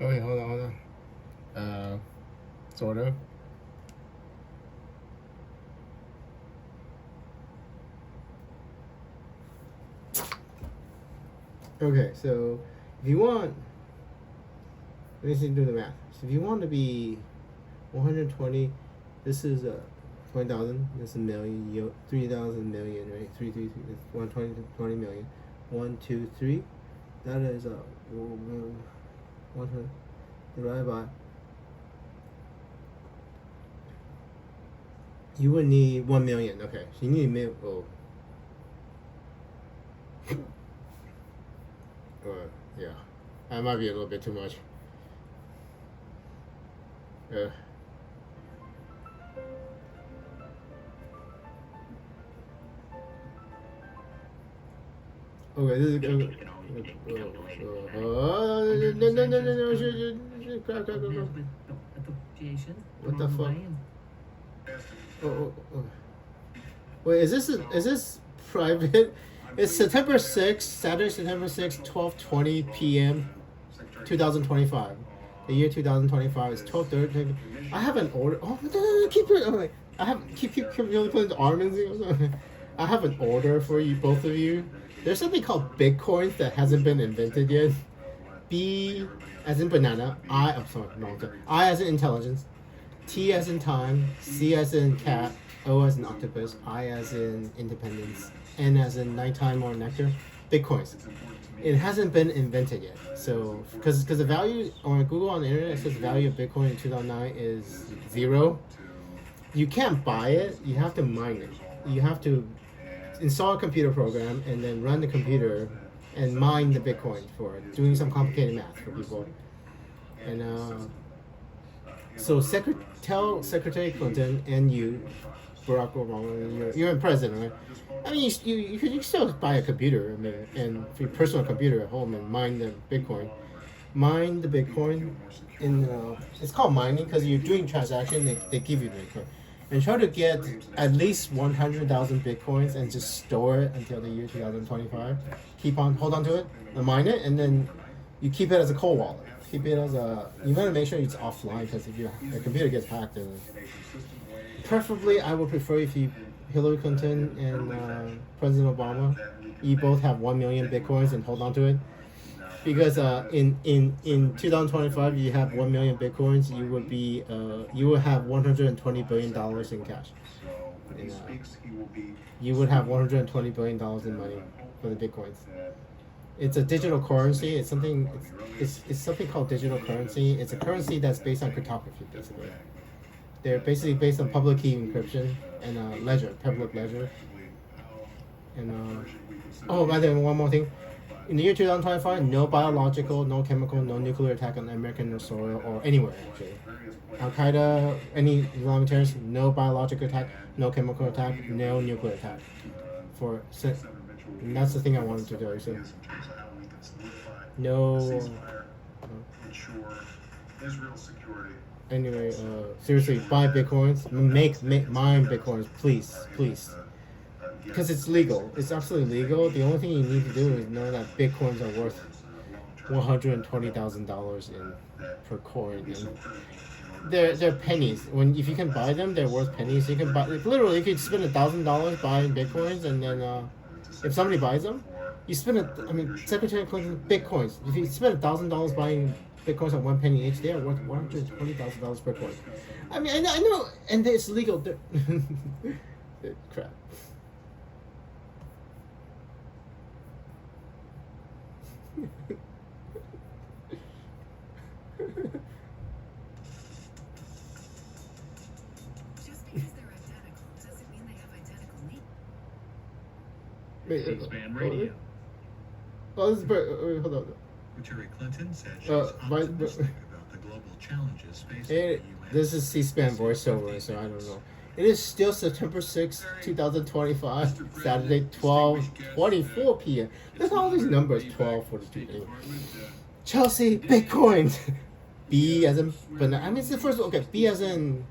Okay, hold on. Sorta. Okay, so if you want, let me see, do the math. So if you want to be 120, this is 20,000. This is a million. 3,000 million, right? It's 120 20 million. 1, 2, 3. That is 100 divided by. You would need 1 million. Okay, so you need a million. Oh. Yeah, that might be a little bit too much. Okay, this is good. No. Crap. What the fuck? Oh. Wait, is this private? It's September 6th, Saturday, September 6th, 12:20 p.m. 2025. The year 2025 is 12:30. I have an order. Oh, no, keep it. Oh, I have keep really putting the arm in. I have an order for you, both of you. There's something called Bitcoins that hasn't been invented yet. B as in banana. I'm sorry, no. I as in intelligence. T as in time. C as in cat. O as in octopus. I as in independence. N as in nighttime or nectar. Bitcoins. It hasn't been invented yet. So, because the value on Google on the internet, it says the value of Bitcoin in 2009 is 0. You can't buy it. You have to mine it. You have to install a computer program and then run the computer and mine the Bitcoin for it, doing some complicated math for people. And so tell Secretary Clinton and you, Barack Obama, you're in president, right? I mean, you can still buy a computer, I mean, and for your personal computer at home and mine the Bitcoin. Mine the Bitcoin it's called mining because you're doing transaction. They give you the Bitcoin, and try to get at least 100,000 Bitcoins and just store it until the year 2025. Hold on to it, and mine it, and then you keep it as a cold wallet. Keep it as you gotta make sure it's offline because if your computer gets hacked, then preferably I would prefer if Hillary Clinton and President Obama, you both have 1 million Bitcoins and hold on to it. Because in 2025 you have 1 million Bitcoins, you will have $120 billion in cash. And, you would have $120 billion in money for the Bitcoins. It's a digital currency. It's something called digital currency. It's a currency that's based on cryptography, basically. They're basically based on public key encryption and public ledger. And by the way, one more thing. In the year 2025, no biological, no chemical, no nuclear attack on American soil or anywhere, actually. Al Qaeda, any Islamic terrorists, no biological attack, no chemical attack, no nuclear attack. And that's the thing I wanted to do. So, no. Anyway, seriously, buy Bitcoins. Mine Bitcoins, please. Because it's legal. It's absolutely legal. The only thing you need to do is know that Bitcoins are worth $120,000 per coin. And they're pennies. If you can buy them, they're worth pennies. You can buy literally. You could spend $1,000 buying Bitcoins, and then if somebody buys them, you spend Secretary Clinton Bitcoins. If you spend $1,000 buying Bitcoins at 1 penny each, they are worth $120,000 per coin. I mean, I know, and it's legal. Crap. Just because they're identical doesn't mean they have identical needs. C-SPAN radio. Oh, this is hold on. Secretary Clinton said she's optimistic about the global challenges facing the U.S. This is C-SPAN voiceover, so I don't know. It is still September 6th, 2025, Saturday, 12:24 p.m. Look at all these numbers, 12:42 p.m. Chelsea, Bitcoin. B as in banana. I mean, it's the first one. Okay, B as in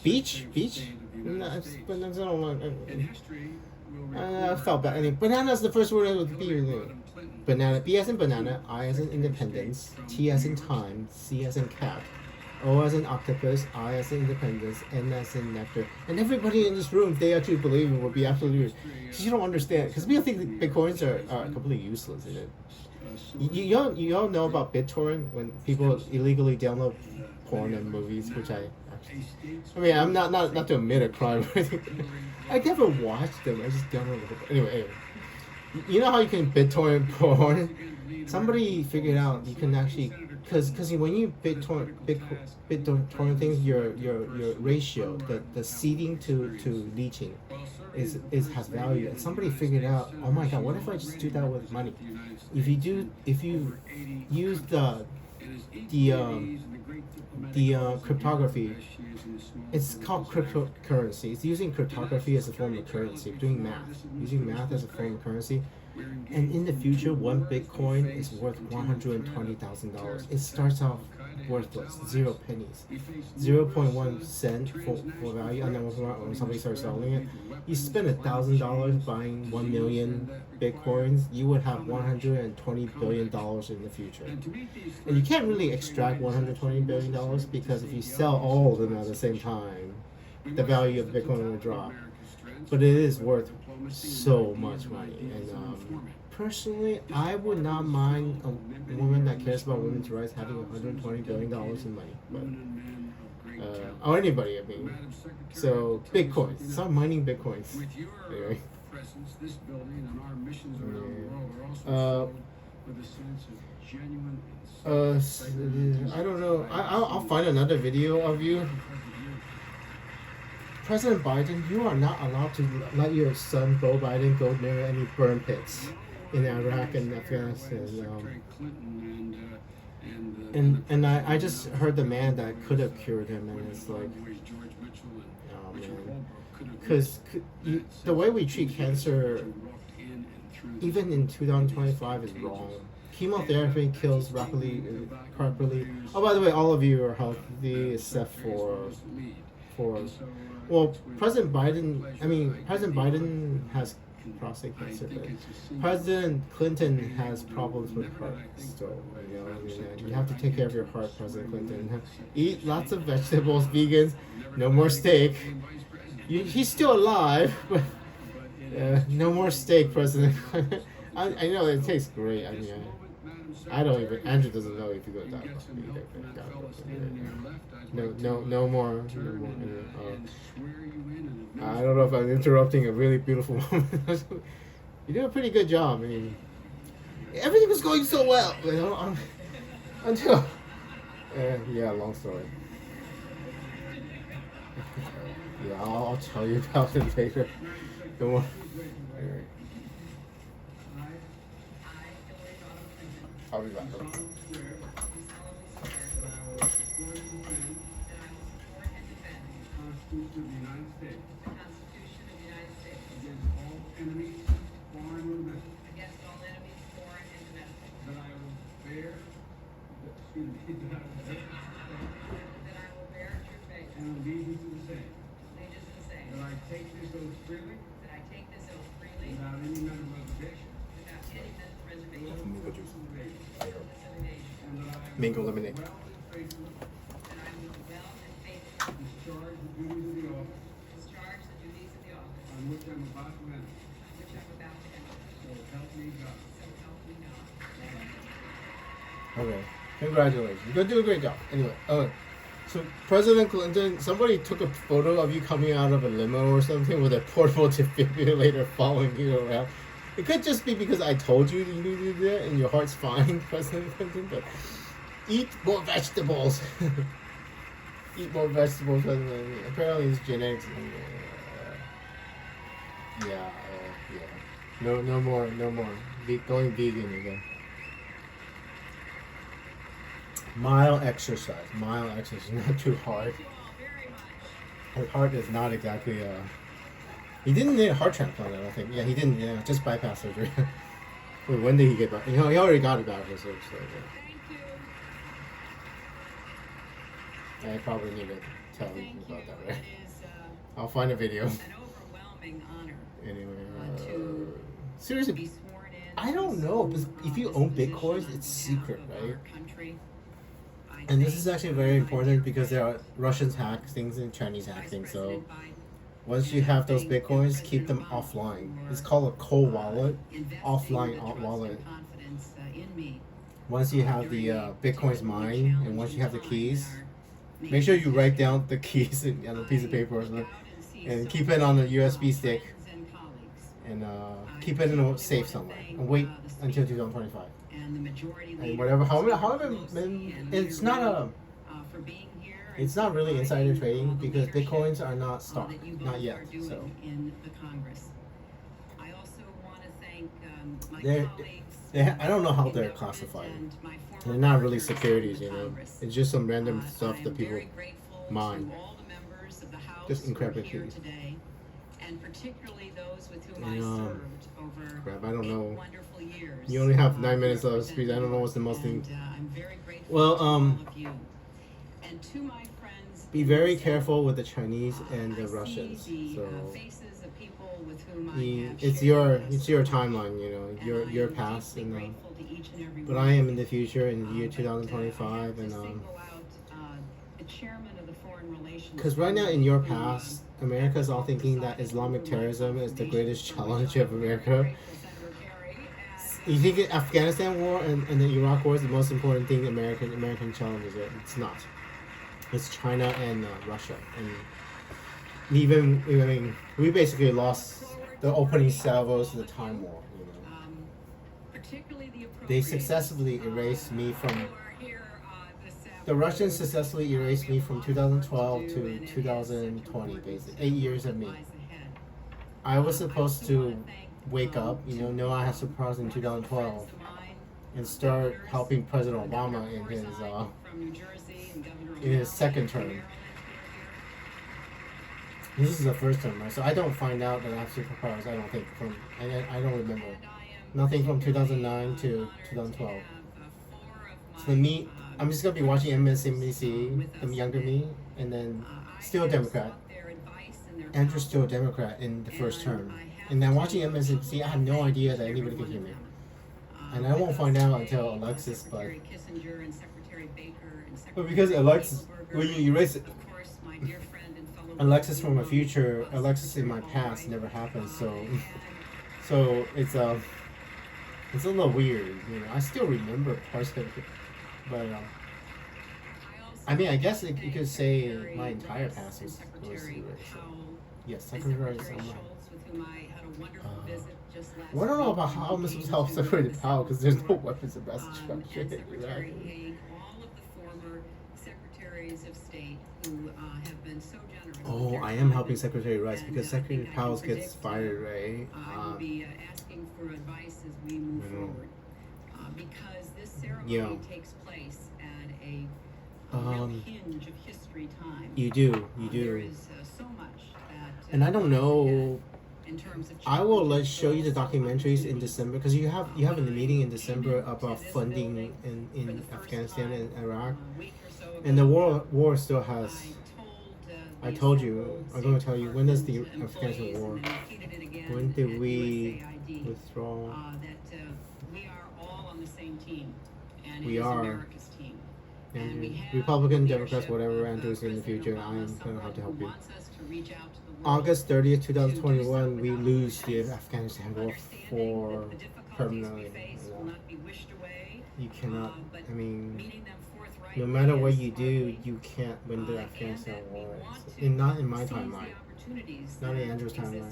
beach? No, I felt bad. Anyway, banana is the first word with B. banana, B as in banana, I as in independence, T as in time, C as in cat, O as in octopus, I as in independence, N as in nectar. And everybody in this room, if they actually believe it, would be absolutely. Because you don't understand. Because people think Bitcoins are completely useless. In it. You all know about BitTorrent when people illegally download porn and movies, which I mean, I'm not to admit a crime or anything. I never watched them. I just downloaded them. Anyway, you know how you can BitTorrent porn? Somebody figured out you can actually, because when you BitTorrent things, your ratio, the seeding to leaching, is has value. And somebody figured out, oh my god, what if I just do that with money? If you use the cryptography, it's called cryptocurrency. It's using cryptography as a form of currency, doing math, using math as a form of currency. And in the future, one Bitcoin is worth $120,000. It starts off worthless, 0 pennies, 0.1 cent for value. And then when somebody starts selling it, you spend $1,000 buying 1 million Bitcoins, you would have $120 billion in the future. And you can't really extract $120 billion because if you sell all of them at the same time, the value of Bitcoin will drop. But it is worth so much money. And personally, I would not mind a woman that cares about women's rights having $120 billion in money. But or anybody, I mean. So Bitcoins, start mining Bitcoins. Anyway. I don't know. I'll find another video of you. President Biden, you are not allowed to let your son, Beau Biden, go near any burn pits in Iraq and Afghanistan. And I just heard the man that could have cured him, and it's like, oh man, because the way we treat cancer, even in 2025, is wrong. Chemotherapy kills rapidly. Oh, by the way, all of you are healthy except for. Well, President Biden has prostate cancer, but President Clinton has problems with heart. So, you have to take care of your heart, President Clinton. Eat lots of vegetables, vegans, no more steak. He's still alive, but no more steak, President Clinton. I know it tastes great. I mean, I don't even. Andrew doesn't know if you go to that. No more. I don't know if I'm interrupting a really beautiful woman. You did a pretty good job. I mean, everything was going so well, until. Yeah, long story. Yeah, I'll tell you about it later. Don't worry. Anyway. I'll be back. Mango lemonade. Okay, congratulations. You're gonna do a great job. Anyway, so President Clinton, somebody took a photo of you coming out of a limo or something with a portable defibrillator following you around. It could just be because I told you to do that and your heart's fine, President Clinton, but eat more vegetables. Eat more vegetables. Apparently it's genetics. Yeah. No more. Going vegan again. Mild exercise, not too hard. His heart is not exactly he didn't need a heart transplant, I don't think. Yeah, he didn't. Yeah, just bypass surgery. Wait, when did he get back? He already got it back for surgery. So, yeah. I probably need to tell him about that, right? I'll find a video. An overwhelming honor Anyway, to seriously, be sworn in. I don't know, because if you own Bitcoins, it's secret, right? And this is actually very important because there are Russians hack things and Chinese hack things. So once you have those Bitcoins, keep them offline. It's called a cold wallet, offline wallet. Once you have the Bitcoins mined and once you have the keys, make sure you write down the keys on a piece of paper or something, and keep it on a USB stick, and keep it in a safe somewhere, and wait until 2025. And whatever, however, it's not really insider trading because Bitcoins are not stock, not yet. So I don't know how they're classified. They're not really securities, you know. It's just some random stuff that people mine. Just incredible keys. And crap, I don't know. You only have 9 minutes of speech. I don't know what's the most thing. Well, be very careful with the Chinese and the Russians. So it's your timeline, you know, your past, and but I am in the future in the year 2025, and because right now in your past, America is all thinking that Islamic terrorism is the greatest challenge of America. You think Afghanistan war and the Iraq war is the most important thing American challenges it? It's not. It's China and Russia, and even I mean we basically lost the opening salvos of the time war. You know, they successfully erased me from. The Russians successfully erased me from 2012 to 2020, basically 8 years of me. I was supposed to wake up, you know I had surprise in 2012, and start helping President Obama in his second term. This is the first term, right? So I don't find out that I have superpowers. I don't think I don't remember nothing from 2009 to 2012. So I'm just gonna be watching MSNBC, the younger me, and then still a Democrat. Andrew's still a Democrat in the first term. And then watching MSNBC, I have no idea that anybody can hear me. And I won't find out until Alexis, but because Alexis, when you erase it, Alexis from my future, Alexis in my past never happened, so it's a little weird, you know. I still remember parts of it, but I mean, I guess you could say my entire past was erased. So. Yes, Secretary is I don't know about how I'm supposed to help Secretary Powell because there's no weapons of mass destruction. Exactly. Oh, I am helping Secretary Rice because Secretary Powell gets fired, right? I'll be asking for advice as we move forward. Because this ceremony takes place at a real hinge of history time. You do. There is so much that. And I don't know. In terms of I will show you the documentaries in December because you have a meeting in December about funding in Afghanistan and Iraq, and the war still has. I told you. I'm going to tell you when does the Afghanistan war? When did we withdraw? That we are all on the same team, and we it is are. America's team. And Republican, Democrats, whatever Andrew's in the future, I am going to have to help you. August 30th, 2021, we lose the Afghanistan war for permanently. You cannot, I mean, no matter what you do, you can't win the Afghanistan war. Not in my timeline. Not in Andrew's timeline.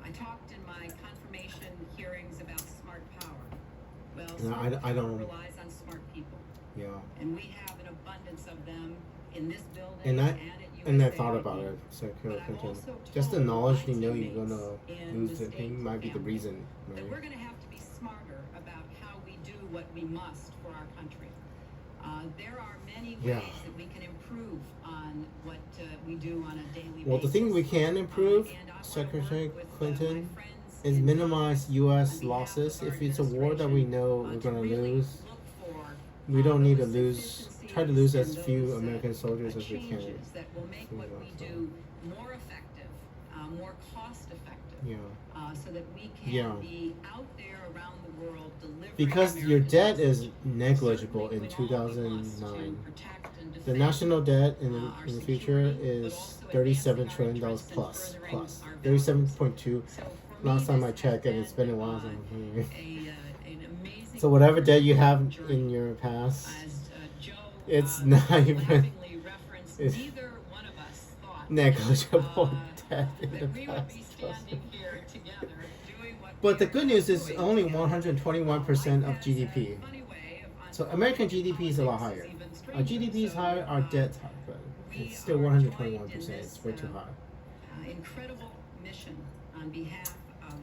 I talked in my confirmation hearings about smart power. Well, No, I don't. relies on smart people. Yeah. And we have an abundance of them in this building And at And I USA. thought about it, Secretary Clinton. Just the knowledge you know you're gonna lose the thing might be the reason, That we're right? going to have to be smarter about how we do what we must for our country. There are many ways Yeah. that we can improve on what we do on a daily basis. Well, the thing we can improve, And I wanna Secretary work with, Clinton, my friends is in minimize U.S. on behalf losses. of our If it's a war that we know we're to gonna really lose, look for, we don't need to those try to lose as efficiencies few and American those, soldiers as we can. changes that will make what we do more effective more cost effective. Yeah. So that we can Yeah. be out there around the world delivering. Because your America's debt is message. negligible Certainly in with all of us to 2009. protect and The defend, national debt in our the future security, but is also $37 advancing our trillion interests and plus furthering plus our 37.2 So for last me, time this I has checked, and it's been a been, while. an amazing So whatever debt you have journey. in your past, As Joe it's not even laughingly referenced, it's neither one of us thought negligible debt in the that we would be past. standing here together doing what But the we good are news is doing only together. 121% of Life has a GDP. funny way of So American unfolding GDP is a lot politics higher. is even Our stranger. GDP is So, higher, our debt's high, but we it's still are joined 121%. in this, It's way too high. Incredible mission on behalf of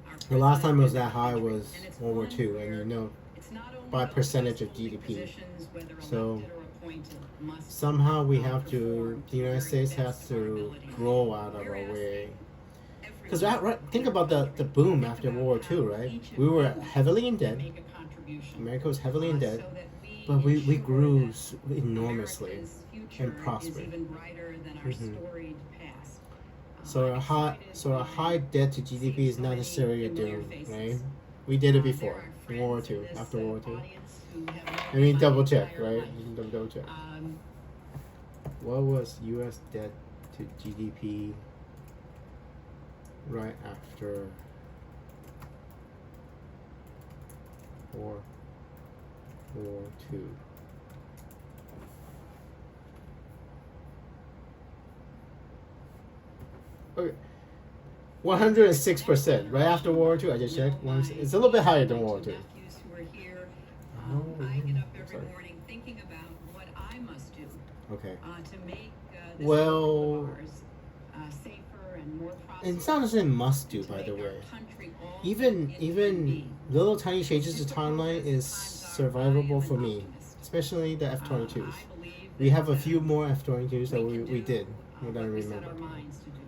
our The last time it was president that high and country. was And it's World War one II, where and you know, it's not only by those percentage of holding GDP. positions, whether So elected or appointed, must somehow we have to, perform the United the very States best has of our to ability. grow out of We're our way. asking Because everyone think in about our the country, boom think after about World War II, how right? each of We were you heavily in can debt. make a contribution, America was heavily in debt, so that but we ensure grew that enormously America's and future is prospered. even brighter than our Mhm. storied past. So I'm a high excited high by debt to GDP seeing is so not many necessarily a familiar doom, faces. right? We did it There before are in World War friends in II, this, after World War II. audience who have known I mean, my double check, entire right? life. You can double check. Um, What was U.S. debt to GDP right after World War II? Okay, 106%. Right after World War II, I just checked. It's a little bit higher than World War II. nephews who are here, Oh, I get up every sorry. morning thinking about what I must do Okay. to make this Well, country of ours safer and more prosperous. it's not necessarily must do, to by the make our way. country all Even that it can even be. little tiny changes to timeline is survivable for me, especially the F-22s. I believe We have a that, few more F-22s that we we can did, do, more than I what we set remember. our minds to do.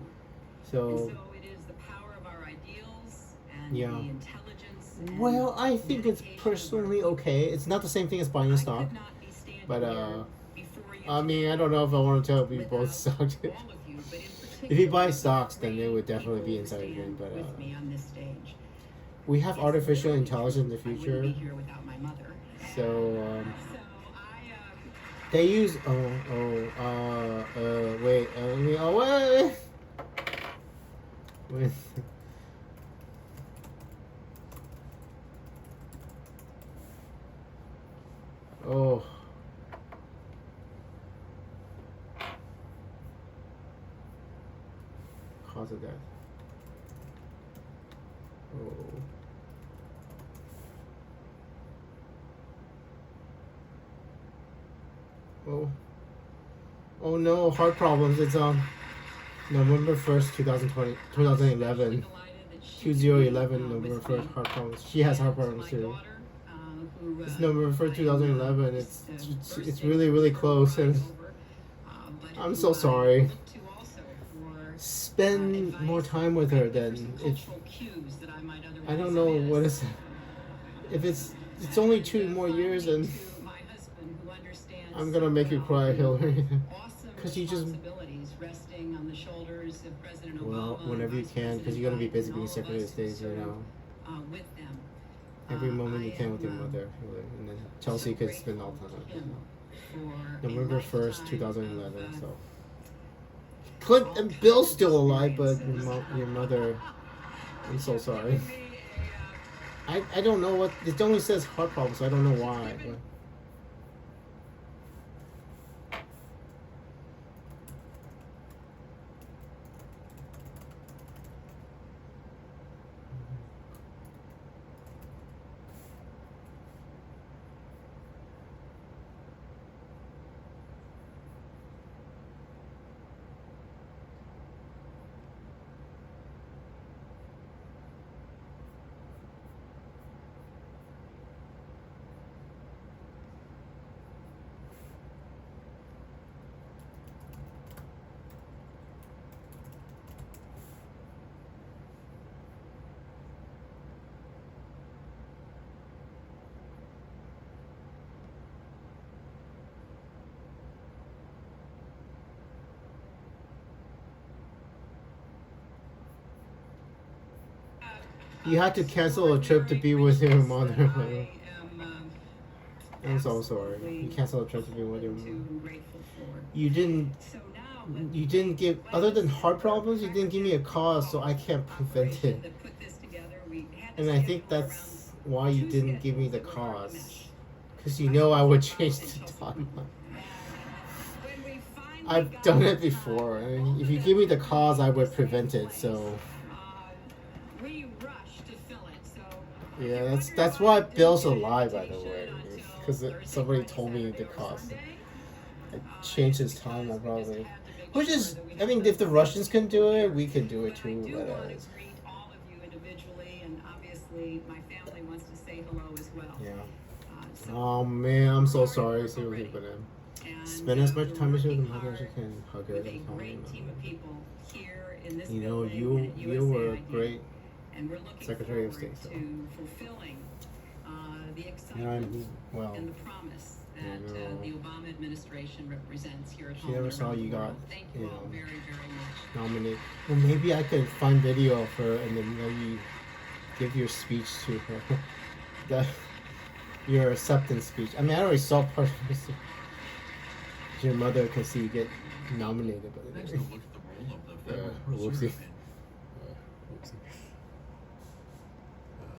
So, And so it is the power of our ideals and Yeah. the intelligence and well, I think it's dedication of our personally people. okay. It's not the same thing as buying I stock, could not be standing but here before you I mean, today I don't know if I want to tell you without both stocks. all of you, but in If you buy particular, stocks, then they three would definitely be people inside who the game. stand But with me on this stage. we have It's artificial literally intelligence in the true. I wouldn't future, be here without my mother. so So they use wait wait. Oh. Cause of death. Oh. Oh. Oh no, heart problems. It's on November 1st, 2020, 2011. 2011, November 1st, heart problems. She has heart problems too. It's November 1st, 2011. It's really, really close. And I'm so sorry. Spend more time with her then. If I don't know what is, if it's only 2 more years, and I'm gonna make you cry, Hillary. Because you just, well, whenever you can, because you're gonna be busy being Secretary of State, you know. Every moment you can with your mother, Hillary. And then Chelsea could spend all the time with her. November 1st, 2011. So Clint and Bill's still alive, but your mother, I'm so sorry. I don't know what, it only says heart problems, so I don't know why. But. You had to cancel a trip to be with your mother. I I'm so sorry. You canceled a trip to be with your mother. grateful for. You didn't. So now, You didn't give. Other than heart problems, you didn't give me a cause, so I can't prevent it. that put this together, we had to And I schedule think around that's why you didn't give me the Tuesdays with our cause. mesh. Because you know I would change the timeline. When we finally I've got done the it before. time, And if you give me the cause, I would prevent it. So we rushed to fill it. So yeah, that's why Bill's alive, by the way. Because somebody told me the cause. I changed his timeline probably. Which is, I mean, if the Russians can do it, we can do it I too. do But want to greet all of you individually, and obviously my family wants to say hello as well. yeah. So Oh man, I'm so sorry. Seriously, but and, spend as much time as you working with the mother as you hard can. Hug her. with a and tell her great you team love of people here in this her. You know, building and at you USA were a ID. great And we're looking Secretary of forward State, so. to fulfilling the You know, excitement well, and the promise that I know. the Obama administration represents here at She home. never and saw around you the got, world. Thank you you all know, very, very much. nominated. Well, maybe I could find video of her and then maybe give your speech to her. Your acceptance speech. I mean, I already saw part of it. Your mother can see you get nominated. But Next, we'll look at the role of the federal whoopsie. reserve in Whoopsie.